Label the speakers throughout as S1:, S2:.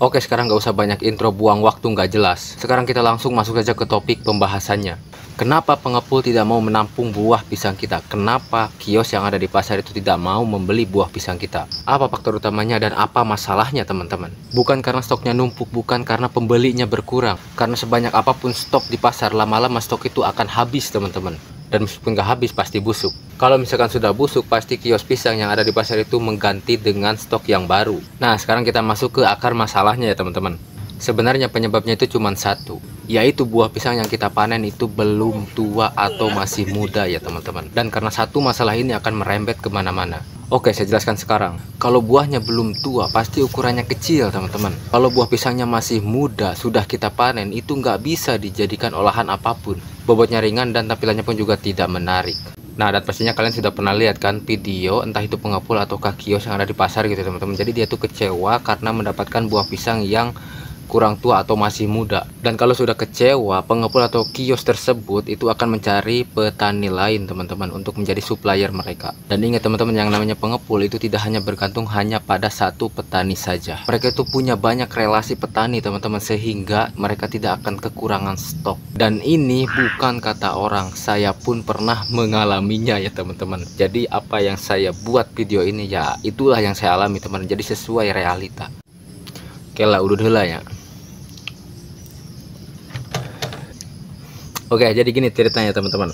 S1: Oke, sekarang nggak usah banyak intro, buang waktu nggak jelas. Sekarang kita langsung masuk saja ke topik pembahasannya. Kenapa pengepul tidak mau menampung buah pisang kita? Kenapa kios yang ada di pasar itu tidak mau membeli buah pisang kita? Apa faktor utamanya dan apa masalahnya, teman-teman? Bukan karena stoknya numpuk, bukan karena pembelinya berkurang. Karena sebanyak apapun stok di pasar, lama-lama stok itu akan habis, teman-teman. Dan meskipun nggak habis, pasti busuk. Kalau misalkan sudah busuk, pasti kios pisang yang ada di pasar itu mengganti dengan stok yang baru. Nah, sekarang kita masuk ke akar masalahnya ya, teman-teman. Sebenarnya penyebabnya itu cuma satu, yaitu buah pisang yang kita panen itu belum tua atau masih muda ya, teman-teman. Dan karena satu masalah ini akan merembet kemana-mana. Oke, saya jelaskan sekarang. Kalau buahnya belum tua, pasti ukurannya kecil, teman-teman. Kalau buah pisangnya masih muda, sudah kita panen, itu nggak bisa dijadikan olahan apapun. Bobotnya ringan dan tampilannya pun juga tidak menarik. Nah, dan pastinya kalian sudah pernah lihat kan video, entah itu pengepul atau kios yang ada di pasar gitu, teman-teman. Jadi dia tuh kecewa karena mendapatkan buah pisang yang kurang tua atau masih muda. Dan kalau sudah kecewa, pengepul atau kios tersebut itu akan mencari petani lain, teman-teman, untuk menjadi supplier mereka. Dan ingat, teman-teman, yang namanya pengepul itu tidak hanya bergantung hanya pada satu petani saja. Mereka itu punya banyak relasi petani, teman-teman, sehingga mereka tidak akan kekurangan stok. Dan ini bukan kata orang, saya pun pernah mengalaminya ya, teman-teman. Jadi apa yang saya buat video ini ya itulah yang saya alami, teman. Jadi sesuai realita. Oke lah, udah lah ya. Oke, jadi gini ceritanya, teman-teman.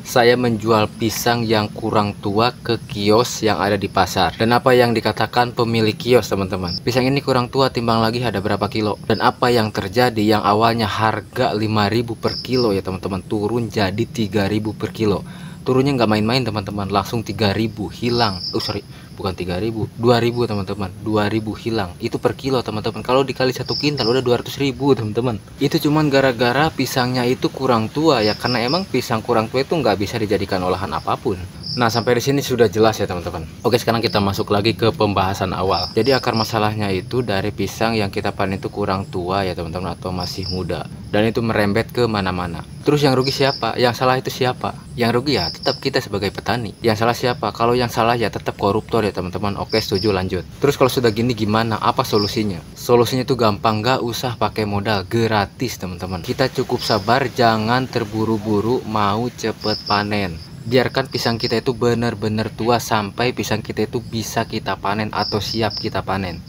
S1: Saya menjual pisang yang kurang tua ke kios yang ada di pasar. Dan apa yang dikatakan pemilik kios, teman-teman? Pisang ini kurang tua, timbang lagi ada berapa kilo. Dan apa yang terjadi, yang awalnya harga 5.000 per kilo ya, teman-teman, turun jadi 3.000 per kilo. Turunnya nggak main-main, teman-teman, langsung 3.000 hilang. Bukan 3.000, 2.000, teman-teman. 2.000 hilang. Itu per kilo, teman-teman. Kalau dikali 1 kintal udah 200.000, teman-teman. Itu cuman gara-gara pisangnya itu kurang tua ya, karena emang pisang kurang tua itu nggak bisa dijadikan olahan apapun. Nah, sampai di sini sudah jelas ya, teman-teman. Oke, sekarang kita masuk lagi ke pembahasan awal. Jadi akar masalahnya itu dari pisang yang kita panen itu kurang tua ya, teman-teman, atau masih muda. Dan itu merembet ke mana-mana. Terus yang rugi siapa? Yang salah itu siapa? Yang rugi ya tetap kita sebagai petani. Yang salah siapa? Kalau yang salah ya tetap koruptor ya, teman-teman. Oke, setuju, lanjut. Terus kalau sudah gini gimana? Apa solusinya? Solusinya itu gampang, nggak usah pakai modal, gratis, teman-teman. Kita cukup sabar, jangan terburu-buru mau cepet panen. Biarkan pisang kita itu benar-benar tua sampai pisang kita itu bisa kita panen atau siap kita panen.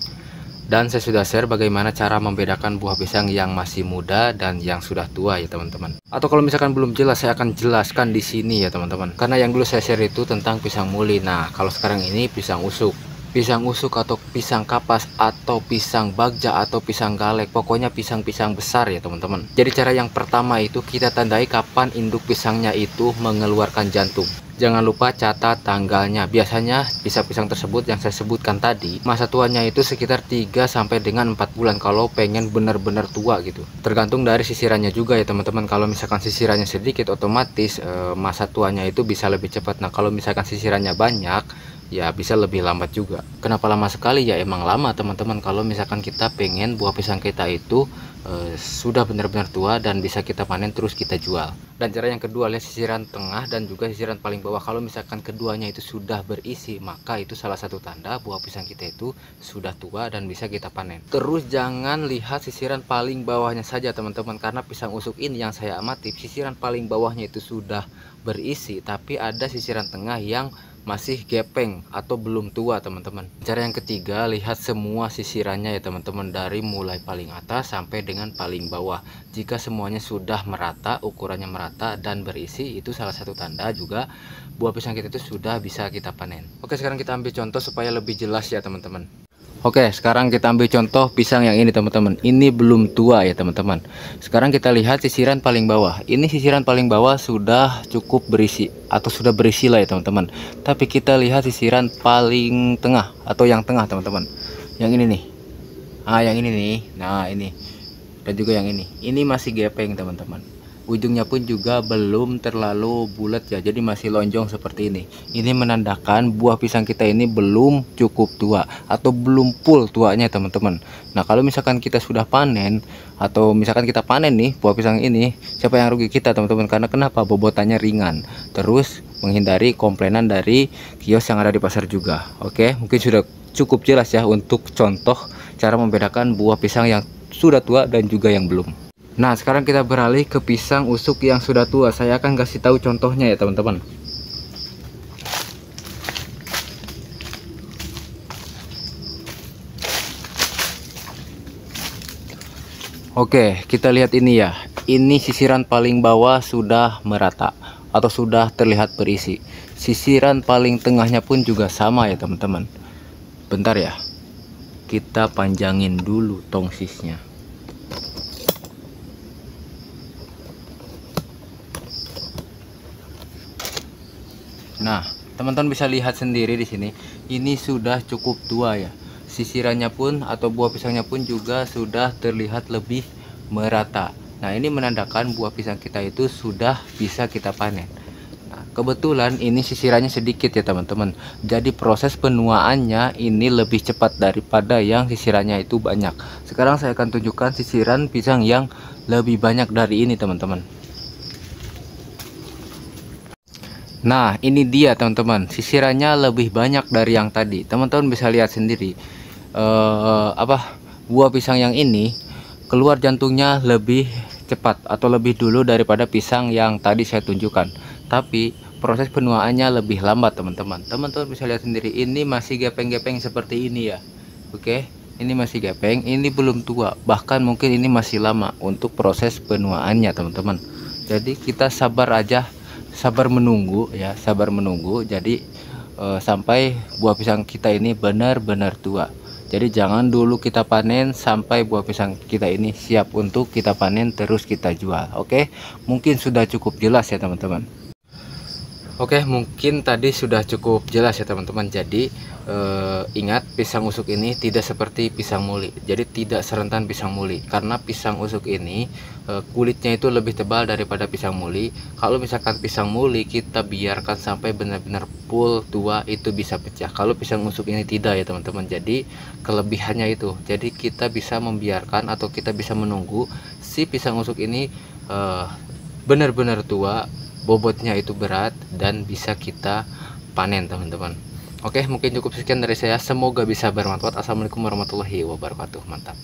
S1: Dan saya sudah share bagaimana cara membedakan buah pisang yang masih muda dan yang sudah tua ya, teman-teman. Atau kalau misalkan belum jelas, saya akan jelaskan di sini ya, teman-teman. Karena yang dulu saya share itu tentang pisang muli. Nah, kalau sekarang ini pisang usuk. Pisang usuk atau pisang kapas atau pisang bagja atau pisang galek, pokoknya pisang-pisang besar ya, teman-teman. Jadi cara yang pertama itu kita tandai kapan induk pisangnya itu mengeluarkan jantung. Jangan lupa catat tanggalnya. Biasanya pisang-pisang tersebut yang saya sebutkan tadi, masa tuanya itu sekitar 3 sampai dengan 4 bulan kalau pengen benar-benar tua gitu. Tergantung dari sisirannya juga ya, teman-teman. Kalau misalkan sisirannya sedikit, otomatis masa tuanya itu bisa lebih cepat. Nah, kalau misalkan sisirannya banyak, ya bisa lebih lambat juga. Kenapa lama sekali? Ya emang lama, teman-teman, kalau misalkan kita pengen buah pisang kita itu sudah benar-benar tua dan bisa kita panen terus kita jual. Dan cara yang kedua, lihat sisiran tengah dan juga sisiran paling bawah. Kalau misalkan keduanya itu sudah berisi, maka itu salah satu tanda buah pisang kita itu sudah tua dan bisa kita panen. Terus jangan lihat sisiran paling bawahnya saja, teman-teman, karena pisang usuk ini yang saya amati, sisiran paling bawahnya itu sudah berisi, tapi ada sisiran tengah yang masih gepeng atau belum tua, teman-teman. Cara yang ketiga, lihat semua sisirannya ya, teman-teman, dari mulai paling atas sampai dengan paling bawah. Jika semuanya sudah merata, ukurannya merata dan berisi, itu salah satu tanda juga buah pisang kita itu sudah bisa kita panen. Oke, sekarang kita ambil contoh supaya lebih jelas ya, teman-teman. Oke, sekarang kita ambil contoh pisang yang ini, teman-teman. Ini belum tua ya, teman-teman. Sekarang kita lihat sisiran paling bawah. Ini sisiran paling bawah sudah cukup berisi atau sudah berisi lah ya, teman-teman. Tapi kita lihat sisiran paling tengah atau yang tengah, teman-teman. Yang ini nih. Yang ini nih. Nah, ini. Dan juga yang ini. Ini masih gepeng, teman-teman. Ujungnya pun juga belum terlalu bulat ya, jadi masih lonjong seperti ini. Ini menandakan buah pisang kita ini belum cukup tua atau belum full tuanya, teman-teman. Nah, kalau misalkan kita sudah panen atau misalkan kita panen nih buah pisang ini, siapa yang rugi? Kita, teman-teman. Karena kenapa? Bobotannya ringan. Terus menghindari komplainan dari kios yang ada di pasar juga. Oke, mungkin sudah cukup jelas ya untuk contoh cara membedakan buah pisang yang sudah tua dan juga yang belum. Nah, sekarang kita beralih ke pisang usuk yang sudah tua. Saya akan kasih tahu contohnya ya teman-teman. Oke, kita lihat ini ya. Ini sisiran paling bawah sudah merata atau sudah terlihat berisi. Sisiran paling tengahnya pun juga sama ya teman-teman. Bentar ya. Kita panjangin dulu tongsisnya. Nah, teman-teman bisa lihat sendiri di sini. Ini sudah cukup tua ya. Sisirannya pun atau buah pisangnya pun juga sudah terlihat lebih merata. Nah, ini menandakan buah pisang kita itu sudah bisa kita panen. Nah, kebetulan ini sisirannya sedikit ya teman-teman. Jadi proses penuaannya ini lebih cepat daripada yang sisirannya itu banyak. Sekarang saya akan tunjukkan sisiran pisang yang lebih banyak dari ini teman-teman. Nah, ini dia teman-teman, sisirannya lebih banyak dari yang tadi. Teman-teman bisa lihat sendiri. Buah pisang yang ini keluar jantungnya lebih cepat atau lebih dulu daripada pisang yang tadi saya tunjukkan. Tapi proses penuaannya lebih lambat teman-teman. Teman-teman bisa lihat sendiri, ini masih gepeng-gepeng seperti ini ya. Oke, ini masih gepeng, ini belum tua, bahkan mungkin ini masih lama untuk proses penuaannya teman-teman. Jadi kita sabar aja, sabar menunggu ya, sabar menunggu. Jadi sampai buah pisang kita ini benar-benar tua. Jadi jangan dulu kita panen sampai buah pisang kita ini siap untuk kita panen terus kita jual. Oke, mungkin sudah cukup jelas ya teman-teman. Oke, mungkin tadi sudah cukup jelas ya teman-teman. Jadi ingat, pisang usuk ini tidak seperti pisang muli. Jadi tidak serentan pisang muli, karena pisang usuk ini kulitnya itu lebih tebal daripada pisang muli. Kalau misalkan pisang muli kita biarkan sampai benar-benar full tua, itu bisa pecah. Kalau pisang usuk ini tidak ya teman-teman. Jadi kelebihannya itu. Jadi kita bisa membiarkan atau kita bisa menunggu si pisang usuk ini benar-benar tua, bobotnya itu berat, dan bisa kita panen teman-teman. Oke, mungkin cukup sekian dari saya. Semoga bisa bermanfaat. Assalamualaikum warahmatullahi wabarakatuh. Mantap.